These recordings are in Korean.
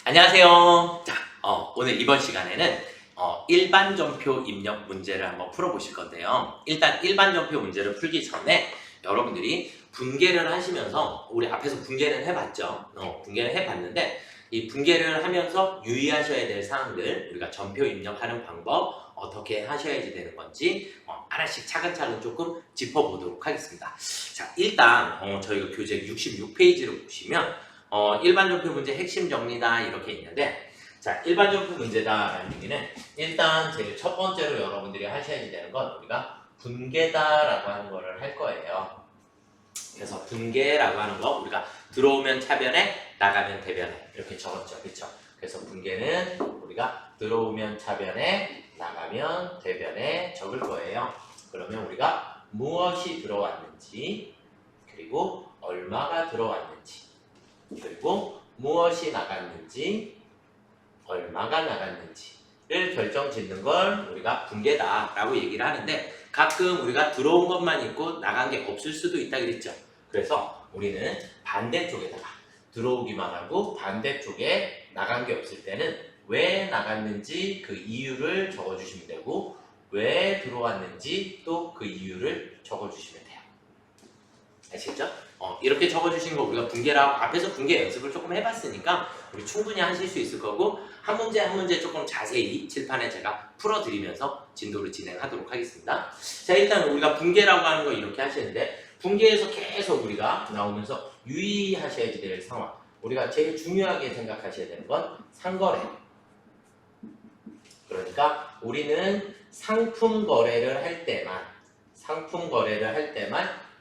안녕하세요. 자, 오늘 이번 시간에는 일반 전표 입력 문제를 한번 풀어보실 건데요. 일단 일반 전표 문제를 풀기 전에 여러분들이 분계를 하시면서 우리 앞에서 분계를 해봤죠. 분계를 해봤는데 이 분계를 하면서 유의하셔야 될 사항들, 우리가 전표 입력하는 방법 어떻게 하셔야지 되는 건지 하나씩 차근차근 조금 짚어보도록 하겠습니다. 자, 일단 저희가 교재 66페이지를 보시면 일반 전표 문제 핵심 정리다 이렇게 있는데, 자, 일반 전표 문제다라는 얘기는 일단 제일 첫 번째로 여러분들이 하셔야 되는 건 우리가 분계다라고 하는 거를 할 거예요. 그래서 분계라고 하는 거 우리가 들어오면 차변에 나가면 대변에 이렇게 적었죠, 그렇죠? 그래서 분계는 우리가 들어오면 차변에 나가면 대변에 적을 거예요. 그러면 우리가 무엇이 들어왔는지, 그리고 얼마가 들어왔는지, 그리고 무엇이 나갔는지, 얼마가 나갔는지를 결정짓는 걸 우리가 분계다라고 얘기를 하는데, 가끔 우리가 들어온 것만 있고 나간 게 없을 수도 있다 그랬죠. 그래서 우리는 반대쪽에다가 들어오기만 하고 반대쪽에 나간 게 없을 때는 왜 나갔는지 그 이유를 적어주시면 되고, 왜 들어왔는지 또 그 이유를 적어주시면 돼요. 아시겠죠? 이렇게 적어주신 거 우리가 분계라고, 앞에서 분계 연습을 조금 해봤으니까 우리 충분히 하실 수 있을 거고, 한 문제 한 문제 조금 자세히 칠판에 제가 풀어드리면서 진도를 진행하도록 하겠습니다. 자, 일단 우리가 분계라고 하는 거 이렇게 하시는데, 분계에서 계속 우리가 나오면서 유의하셔야 될 상황, 우리가 제일 중요하게 생각하셔야 되는 건 상거래. 그러니까 우리는 상품 거래를 할 때만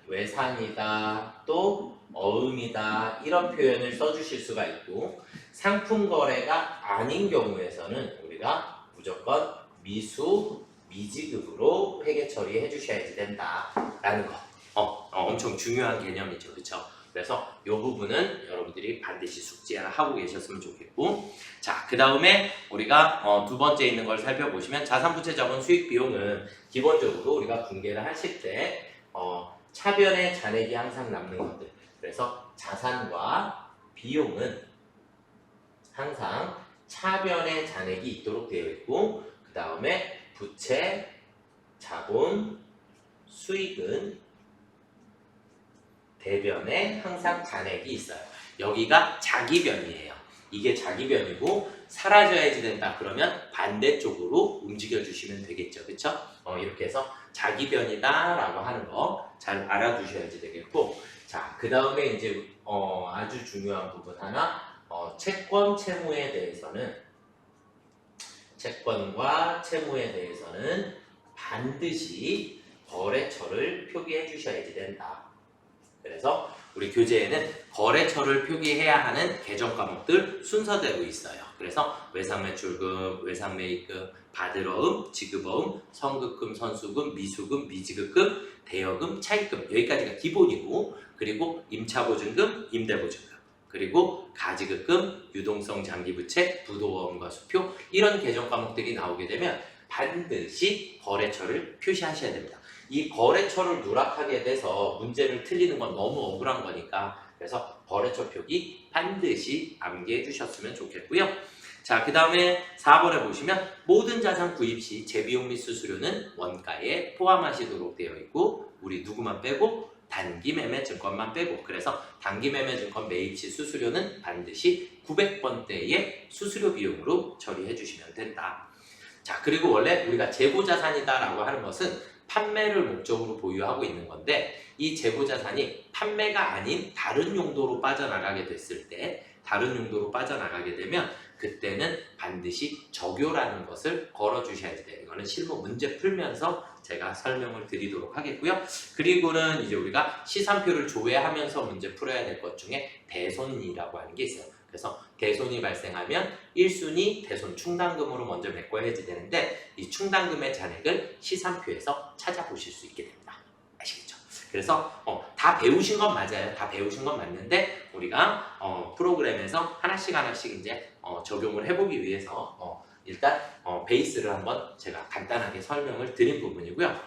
외상이다, 또 어음이다 이런 표현을 써주실 수가 있고, 상품 거래가 아닌 경우에서는 우리가 무조건 미수, 미지급으로 회계 처리해 주셔야지 된다라는 거. 엄청 중요한 개념이죠, 그렇죠? 그래서 이 부분은 여러분들이 반드시 숙지를 하고 계셨으면 좋겠고, 자, 그 다음에 우리가 두 번째 있는 걸 살펴보시면, 자산부채 자본 수익 비용은 기본적으로 우리가 분계를 하실 때 차변에 잔액이 항상 남는 것들, 그래서 자산과 비용은 항상 차변에 잔액이 있도록 되어 있고, 그 다음에 부채, 자본, 수익은 대변에 항상 잔액이 있어요. 여기가 자기변이에요. 이게 자기변이고 사라져야지 된다 그러면 반대쪽으로 움직여 주시면 되겠죠, 그쵸? 이렇게 해서 자기변이다 라고 하는 거 잘 알아두셔야지 되겠고, 자, 그 다음에 이제 아주 중요한 부분 하나, 채권, 채무에 대해서는, 채권과 채무에 대해서는 반드시 거래처를 표기해 주셔야지 된다. 그래서 우리 교재에는 거래처를 표기해야 하는 개정 과목들 순서대로 있어요. 그래서 외상매출금, 외상매입금, 받을어음, 지급어음, 선급금, 선수금, 미수금, 미지급금, 대여금, 차입금, 여기까지가 기본이고, 그리고 임차보증금, 임대보증금, 그리고 가지급금, 유동성 장기부채, 부도어음과 수표, 이런 개정 과목들이 나오게 되면 반드시 거래처를 표시하셔야 됩니다. 이 거래처를 누락하게 돼서 문제를 틀리는 건 너무 억울한 거니까, 그래서 거래처 표기 반드시 암기해 주셨으면 좋겠고요. 자, 그 다음에 4번에 보시면 모든 자산 구입 시 재비용 및 수수료는 원가에 포함하시도록 되어 있고, 우리 누구만 빼고 단기매매 증권만 빼고, 그래서 단기매매 증권 매입 시 수수료는 반드시 900번대의 수수료 비용으로 처리해 주시면 된다. 자, 그리고 원래 우리가 재고자산이다라고 하는 것은 판매를 목적으로 보유하고 있는 건데, 이 재고자산이 판매가 아닌 다른 용도로 빠져나가게 됐을 때, 다른 용도로 빠져나가게 되면 그때는 반드시 적요라는 것을 걸어주셔야 돼요. 이거는 실무 문제 풀면서 제가 설명을 드리도록 하겠고요. 그리고는 이제 우리가 시산표를 조회하면서 문제 풀어야 될 것 중에 대손이라고 하는 게 있어요. 그래서 대손이 발생하면 1순위 대손 충당금으로 먼저 메꿔야지 되는데, 이 충당금의 잔액을 시산표에서 찾아보실 수 있게 됩니다. 아시겠죠? 그래서 다 배우신 건 맞아요. 다 배우신 건 맞는데 우리가 프로그램에서 하나씩 이제 적용을 해보기 위해서 일단 베이스를 한번 제가 간단하게 설명을 드린 부분이고요.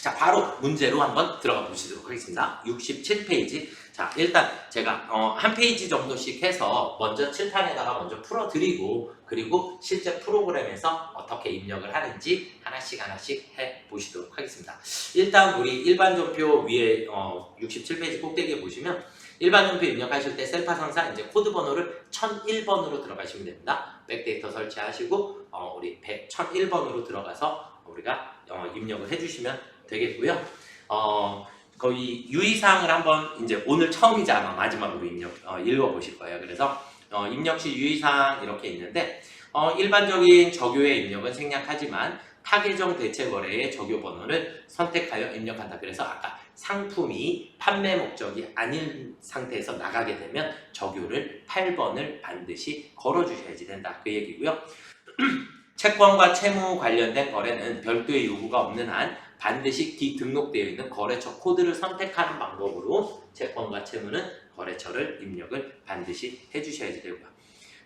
자, 바로 문제로 한번 들어가 보시도록 하겠습니다. 67페이지. 자, 일단 제가 한 페이지 정도씩 해서 먼저 칠판에다가 먼저 풀어드리고, 그리고 실제 프로그램에서 어떻게 입력을 하는지 하나씩 해 보시도록 하겠습니다. 일단 우리 일반 전표 위에 67페이지 꼭대기에 보시면 일반 전표 입력하실 때 셀파 상사 이제 코드 번호를 1001번으로 들어가시면 됩니다. 백데이터 설치하시고 우리 1001번으로 들어가서 우리가 입력을 해주시면 되겠고요. 거의 유의사항을 한번 이제 오늘 처음이자 아마 마지막으로 읽어보실 거예요. 그래서 입력 시 유의사항 이렇게 있는데 일반적인 적요의 입력은 생략하지만 타계정 대체 거래의 적요 번호를 선택하여 입력한다. 그래서 아까 상품이 판매 목적이 아닌 상태에서 나가게 되면 적요를 8번을 반드시 걸어주셔야지 된다. 그 얘기고요. 채권과 채무 관련된 거래는 별도의 요구가 없는 한 반드시 등록되어 있는 거래처 코드를 선택하는 방법으로 채권과 채무는 거래처를 입력을 반드시 해주셔야지 되고요.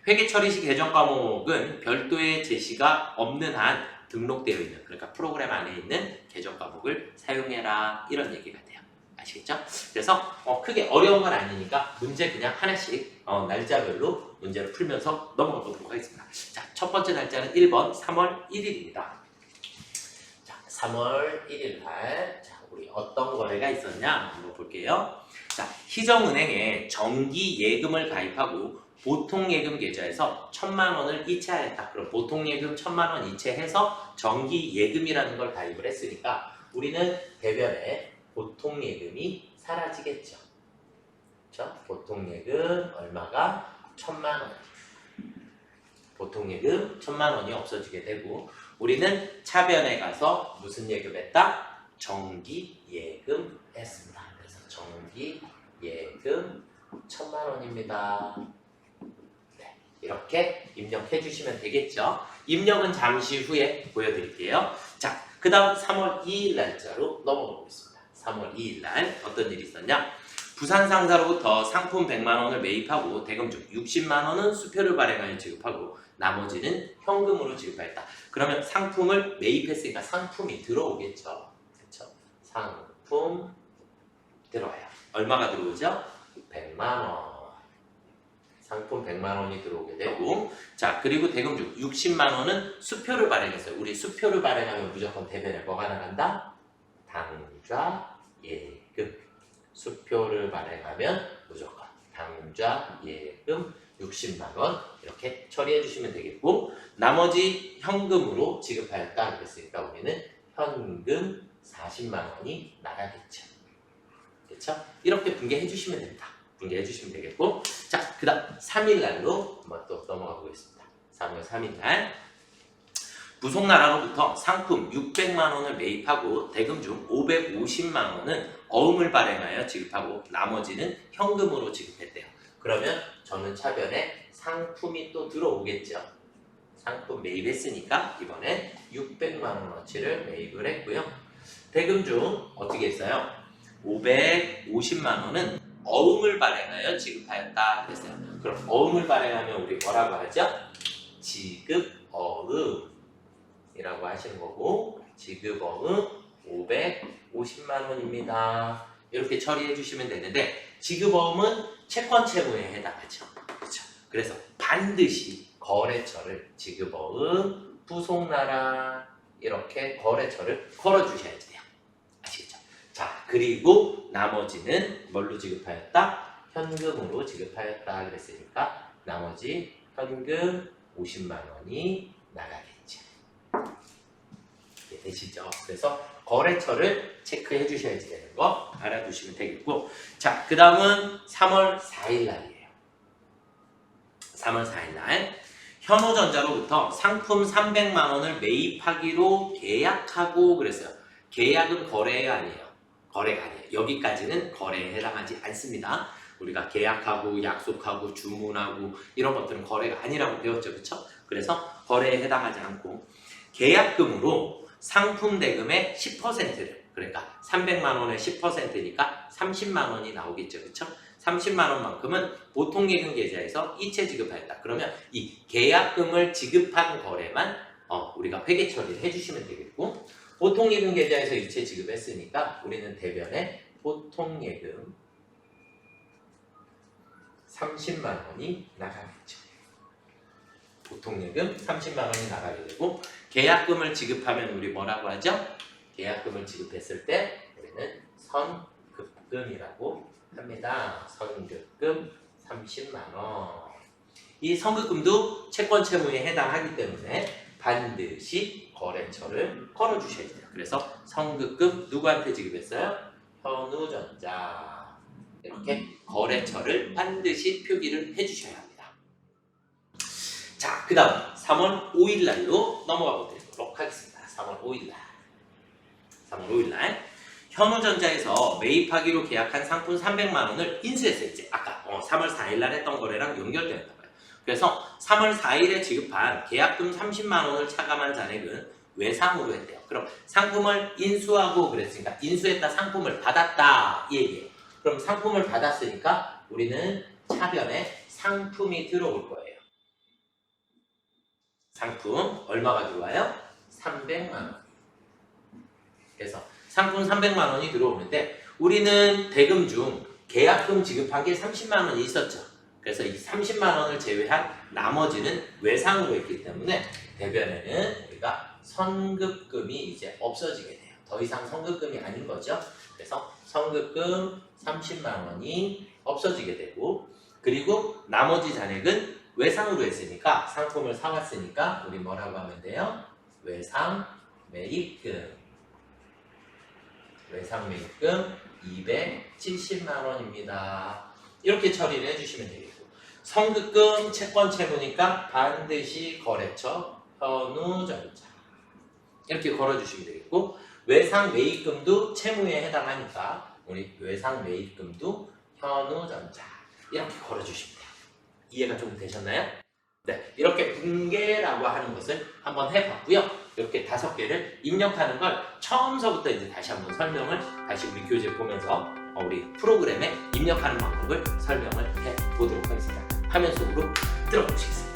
회계처리 시 계정 과목은 별도의 제시가 없는 한 등록되어 있는, 그러니까 프로그램 안에 있는 계정 과목을 사용해라, 이런 얘기가 돼요. 아시겠죠? 그래서 크게 어려운 건 아니니까 문제 그냥 하나씩 날짜별로 문제를 풀면서 넘어가 보도록 하겠습니다. 자, 첫 번째 날짜는 1번 3월 1일입니다. 자, 3월 1일 날, 자, 우리 어떤 거래가 있었냐 한번 볼게요. 자, 희정은행에 정기 예금을 가입하고 보통예금 계좌에서 1,000만 원을 이체하였다. 그럼 보통예금 1,000만 원 이체해서 정기예금이라는 걸 가입을 했으니까 우리는 대변에 보통예금이 사라지겠죠. 그렇죠? 보통예금 얼마가? 1,000만 원. 보통예금 1,000만 원이 없어지게 되고 우리는 차변에 가서 무슨 예금했다? 정기예금 했습니다. 그래서 정기예금 1,000만 원입니다. 이렇게 입력해 주시면 되겠죠. 입력은 잠시 후에 보여드릴게요. 자, 그 다음 3월 2일 날짜로 넘어가 보겠습니다. 3월 2일 날 어떤 일이 있었냐? 부산 상사로부터 상품 100만 원을 매입하고 대금 중 60만 원은 수표를 발행하여 지급하고 나머지는 현금으로 지급하였다. 그러면 상품을 매입했으니까 상품이 들어오겠죠. 그렇죠? 상품 들어와요. 얼마가 들어오죠? 100만 원. 상품 100만 원이 들어오게 되고, 자, 그리고 대금 중 60만 원은 수표를 발행했어요. 우리 수표를 발행하면 무조건 대변에 뭐가 나간다? 당좌 예금. 수표를 발행하면 무조건 당좌 예금 60만 원 이렇게 처리해 주시면 되겠고, 나머지 현금으로 지급하였다 그랬으니까 우리는 현금 40만 원이 나가겠죠. 그렇죠? 이렇게 분개해 주시면 됩니다. 분개해 주시면 되겠고, 자, 그 다음 3일날로 한번 또 넘어가 보겠습니다. 3월 3일날 부속나라로부터 상품 600만 원을 매입하고 대금 중 550만 원은 어음을 발행하여 지급하고 나머지는 현금으로 지급했대요. 그러면 저는 차변에 상품이 또 들어오겠죠. 상품 매입했으니까 이번엔 600만 원어치를 매입을 했고요. 대금 중 어떻게 했어요? 550만 원은 어음을 발행하여 지급하였다 그랬어요. 그럼 어음을 발행하면 우리 뭐라고 하죠? 지급어음 이라고 하시는 거고, 지급어음 550만 원입니다. 이렇게 처리해 주시면 되는데 지급어음은 채권 채무에 해당하죠. 그렇죠? 그래서 반드시 거래처를 지급어음 부속나라 이렇게 거래처를 걸어 주셔야 돼요. 아시겠죠? 자, 그리고 나머지는 뭘로 지급하였다? 현금으로 지급하였다 그랬으니까 나머지 현금 50만 원이 나가겠죠. 되시죠? 그래서 거래처를 체크해 주셔야지 되는 거 알아두시면 되겠고, 자, 그 다음은 3월 4일 날이에요. 3월 4일 날 현호전자로부터 상품 300만 원을 매입하기로 계약하고 그랬어요. 계약은 거래가 아니에요. 거래가 아니에요. 여기까지는 거래에 해당하지 않습니다. 우리가 계약하고 약속하고 주문하고 이런 것들은 거래가 아니라고 배웠죠. 그렇죠? 그래서 거래에 해당하지 않고 계약금으로 상품 대금의 10%를, 그러니까 300만 원의 10%니까 30만 원이 나오겠죠. 그렇죠? 30만 원만큼은 보통예금 계좌에서 이체 지급하였다. 그러면 이 계약금을 지급한 거래만 우리가 회계 처리를 해주시면 되겠고, 보통예금 계좌에서 이체 지급했으니까 우리는 대변에 보통예금 30만 원이 나가겠죠. 보통예금 30만 원이 나가게 되고 계약금을 지급하면 우리 뭐라고 하죠? 계약금을 지급했을 때 우리는 선급금이라고 합니다. 선급금 30만 원. 이 선급금도 채권 채무에 해당하기 때문에 반드시 거래처를 걸어주셔야 돼요. 그래서 선급금 누구한테 지급했어요? 현우전자. 이렇게 거래처를 반드시 표기를 해주셔야 합니다. 자, 그 다음 3월 5일 날로 넘어가 보도록 하겠습니다. 3월 5일 날. 3월 5일 날 현우전자에서 매입하기로 계약한 상품 300만 원을 인수했어요. 이제 아까 3월 4일 날 했던 거래랑 연결되었나 봐요. 그래서 3월 4일에 지급한 계약금 30만 원을 차감한 잔액은 외상으로 했대요. 그럼 상품을 인수하고 그랬으니까 인수했다, 상품을 받았다 이 얘기예요. 그럼 상품을 받았으니까 우리는 차변에 상품이 들어올 거예요. 상품 얼마가 들어와요? 300만 원. 그래서 상품 300만 원이 들어오는데 우리는 대금 중 계약금 지급한 게 30만 원이 있었죠. 그래서 이 30만 원을 제외한 나머지는 외상으로 했기 때문에 대변에는 우리가 선급금이 이제 없어지게 돼요. 더 이상 선급금이 아닌 거죠. 그래서 선급금 30만 원이 없어지게 되고 그리고 나머지 잔액은 외상으로 했으니까 상품을 사왔으니까 우리 뭐라고 하면 돼요? 외상 매입금. 외상 매입금 270만 원입니다. 이렇게 처리를 해주시면 되겠고 선급금 채권 채무니까 반드시 거래처 현우전자 이렇게 걸어주시면 되겠고 외상 매입금도 채무에 해당하니까 우리 외상 매입금도 현우전자 이렇게 걸어주시면 돼요. 이해가 좀 되셨나요? 네, 이렇게 분계라고 하는 것을 한번 해봤고요. 이렇게 5개를 입력하는 걸 처음서부터 이제 다시 한번 설명을 다시 우리 교재 보면서 우리 프로그램에 입력하는 방법을 설명을 해보도록 하겠습니다. 화면 속으로 들어가 보시겠습니다.